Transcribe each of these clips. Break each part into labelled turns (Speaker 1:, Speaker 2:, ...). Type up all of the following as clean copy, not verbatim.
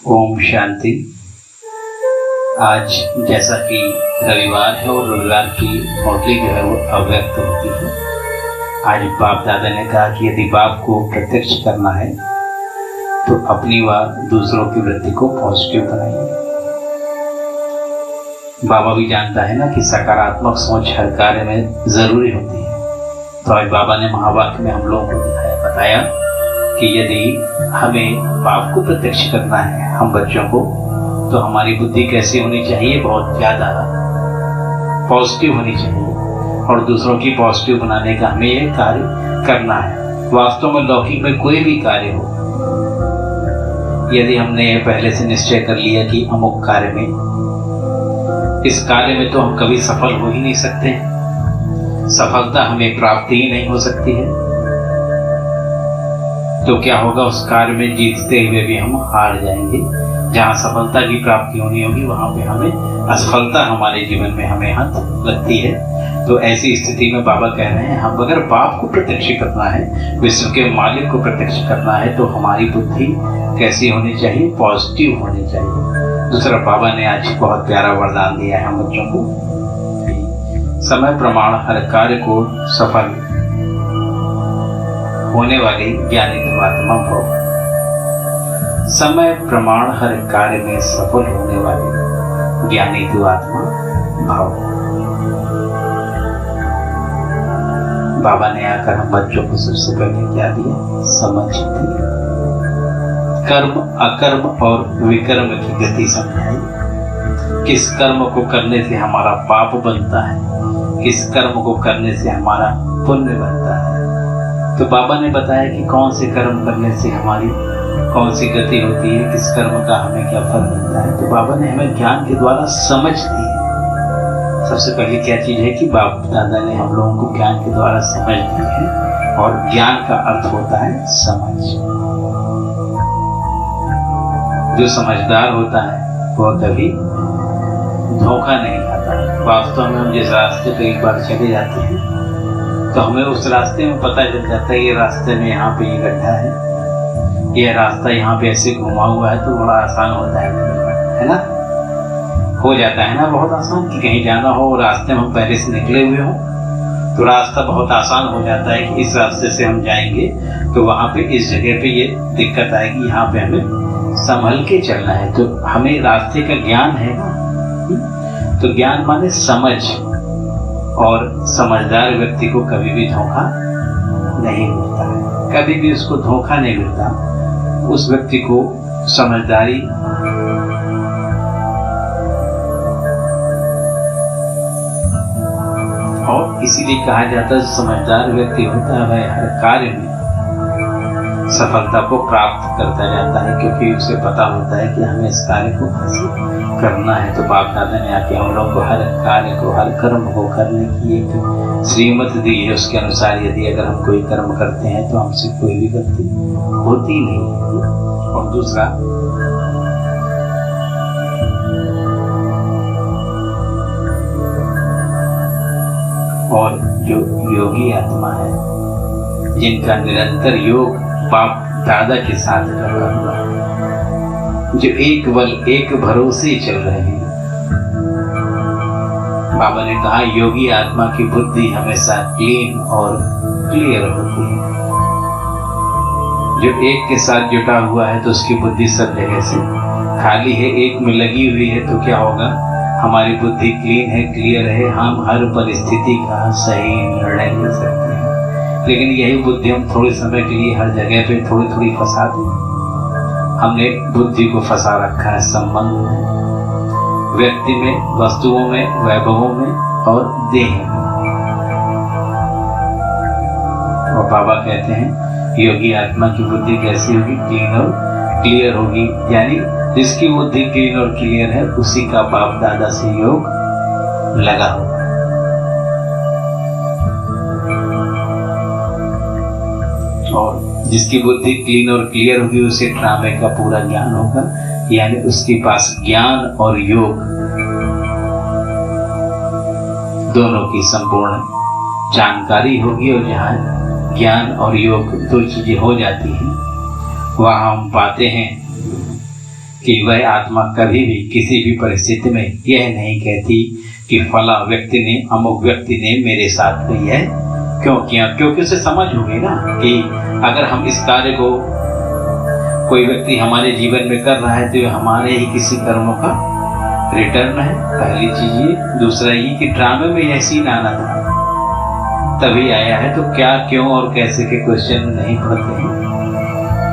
Speaker 1: ओम शांति। आज जैसा कि रविवार है और रविवार की मुरली जो है वो अव्यक्त होती है। आज बाप दादा ने कहा कि यदि बाप को प्रत्यक्ष करना है तो अपनी व दूसरों की वृत्ति को पॉजिटिव बनाइए। बाबा भी जानता है ना कि सकारात्मक सोच हर कार्य में जरूरी होती है। तो आज बाबा ने महावाक्य में हम लोगों को बताया कि यदि हमें बाप को प्रत्यक्ष करना है, हम बच्चों को, तो हमारी बुद्धि कैसी होनी चाहिए? बहुत ज़्यादा पॉजिटिव होनी चाहिए और दूसरों की पॉजिटिव बनाने का हमें ये कार्य करना है। वास्तव में लौकिक में कोई भी कार्य हो, यदि हमने पहले से निश्चय कर लिया कि अमुक कार्य में, इस कार्य में तो हम कभी सफल हो ही नहीं सकते, सफलता हमें प्राप्ति ही नहीं हो सकती है, तो क्या होगा? उस कार्य में जीतते हुए भी हम हार जाएंगे। जहाँ सफलता की प्राप्ति होनी होगी वहाँ पे हमें असफलता हमारे जीवन में हमें हाथ लगती है। तो ऐसी स्थिति में बाबा कह रहे हैं, हम अगर बाप को प्रत्यक्ष करना है, विश्व के मालिक को प्रत्यक्ष करना है, तो हमारी बुद्धि कैसी होनी चाहिए? पॉजिटिव होनी चाहिए। दूसरा, बाबा ने आज बहुत प्यारा वरदान दिया है हम बच्चों को, समय प्रमाण हर कार्य को सफल होने वाली ज्ञानी आत्मा भव। समय प्रमाण हर कार्य में सफल होने वाली ज्ञानी आत्मा भव। बाबा ने आकर हम बच्चों को सबसे पहले क्या दिया? समझ दिया। कर्म, अकर्म और विकर्म की गति समझाई। किस कर्म को करने से हमारा पाप बनता है, किस कर्म को करने से हमारा पुण्य बनता है। तो बाबा ने बताया कि कौन से कर्म करने से हमारी कौन सी गति होती है, किस कर्म का हमें क्या फल मिलता है। तो बाबा ने हमें ज्ञान के द्वारा समझ दी है। सबसे पहले क्या चीज है कि बाप दादा ने हम लोगों को ज्ञान के द्वारा समझ दी है, और ज्ञान का अर्थ होता है समझ। जो समझदार होता है वह कभी धोखा नहीं खाता। वास्तव में हम जिस रास्ते पे एक बार चले जाते हैं तो हमें उस रास्ते में पता चल जाता है, ये रास्ते में यहाँ पे ये गड्ढा है, ये रास्ता यहाँ पे ऐसे घुमा हुआ है, तो बड़ा आसान होता है ना? हो जाता है ना बहुत आसान कि कहीं जाना हो, रास्ते में हम पहले से निकले हुए हो तो रास्ता बहुत आसान हो जाता है कि इस रास्ते से हम जाएंगे तो वहाँ पे इस जगह पे ये दिक्कत आएगी, यहाँ पे हमें संभल के चलना है। तो हमें रास्ते का ज्ञान है ना। तो ज्ञान माने समझ, और समझदार व्यक्ति को कभी भी धोखा नहीं मिलता है, कभी भी उसको धोखा नहीं मिलता। उस व्यक्ति को समझदारी और इसीलिए कहा जाता है समझदार व्यक्ति होता है वह हर कार्य में सफलता को प्राप्त करता जाता है, क्योंकि उसे पता होता है कि हमें इस कार्य को हासिल करना है। तो बाप दादा ने आके हम लोग को हर कार्य को, हर कर्म को करने की एक श्रीमत दी है। उसके अनुसार यदि अगर हम कोई कर्म करते हैं तो हमसे कोई भी गलती होती नहीं है। और दूसरा, और जो योगी आत्मा है, जिनका निरंतर योग बाप दादा के साथ लगा हुआ है, जो एक बल एक भरोसे चल रहे हैं। बाबा ने कहा योगी आत्मा की बुद्धि हमेशा क्लीन और क्लियर होती है। जो एक के साथ जुटा हुआ है तो उसकी बुद्धि सब जगह से खाली है, एक में लगी हुई है तो क्या होगा? हमारी बुद्धि क्लीन है, क्लियर है, हम हर परिस्थिति का सही निर्णय ले सकते हैं। लेकिन यही बुद्धि हम थोड़े समय के लिए हर जगह पे थोड़ी थोड़ी फंसा दी। हमने बुद्धि को फंसा रखा है संबंध में, व्यक्ति में, वस्तुओं में, वैभवों में और देह में। और बाबा कहते हैं योगी आत्मा की बुद्धि कैसी होगी? क्लीन और क्लियर होगी। यानी जिसकी बुद्धि क्लीन और क्लियर है उसी का बाप दादा से योग लगा होगा। और जिसकी बुद्धि क्लीन और क्लियर होगी उसे ड्रामे का पूरा ज्ञान होगा, यानी उसके पास ज्ञान और योग दोनों की संपूर्ण जानकारी होगी। और जहाँ ज्ञान और योग दो चीजें हो जाती हैं वहाँ हम पाते हैं कि वह आत्मा कभी भी किसी भी परिस्थिति में यह नहीं कहती कि फला व्यक्ति ने, अमुक व्यक्ति ने मेरे साथ में यह क्यों किया, क्योंकि उसे समझ होगी ना कि अगर हम इस कार्य को कोई व्यक्ति हमारे जीवन में कर रहा है तो ये हमारे ही किसी कर्मों का रिटर्न है। पहली चीज ये, दूसरा ये कि ड्रामे में यह सीन आना था तभी आया है, तो क्या, क्यों और कैसे के क्वेश्चन नहीं पड़ते हैं।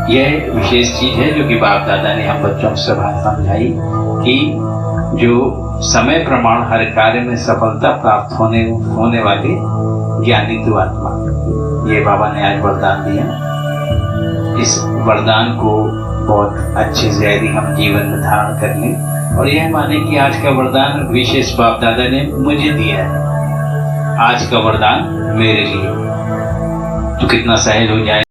Speaker 1: यह विशेष चीज है जो कि बाप दादा ने हम बच्चों से बात समझाई कि जो समय प्रमाण हर कार्य में सफलता प्राप्त होने वाले ज्ञानी तो आत्मा, ये बाबा ने आज वरदान दिया। इस वरदान को बहुत अच्छे से यदि हम जीवन में धारण कर लें और यह माने कि आज का वरदान विशेष बाप दादा ने मुझे दिया है, आज का वरदान मेरे लिए, तो कितना सहज हो जाए।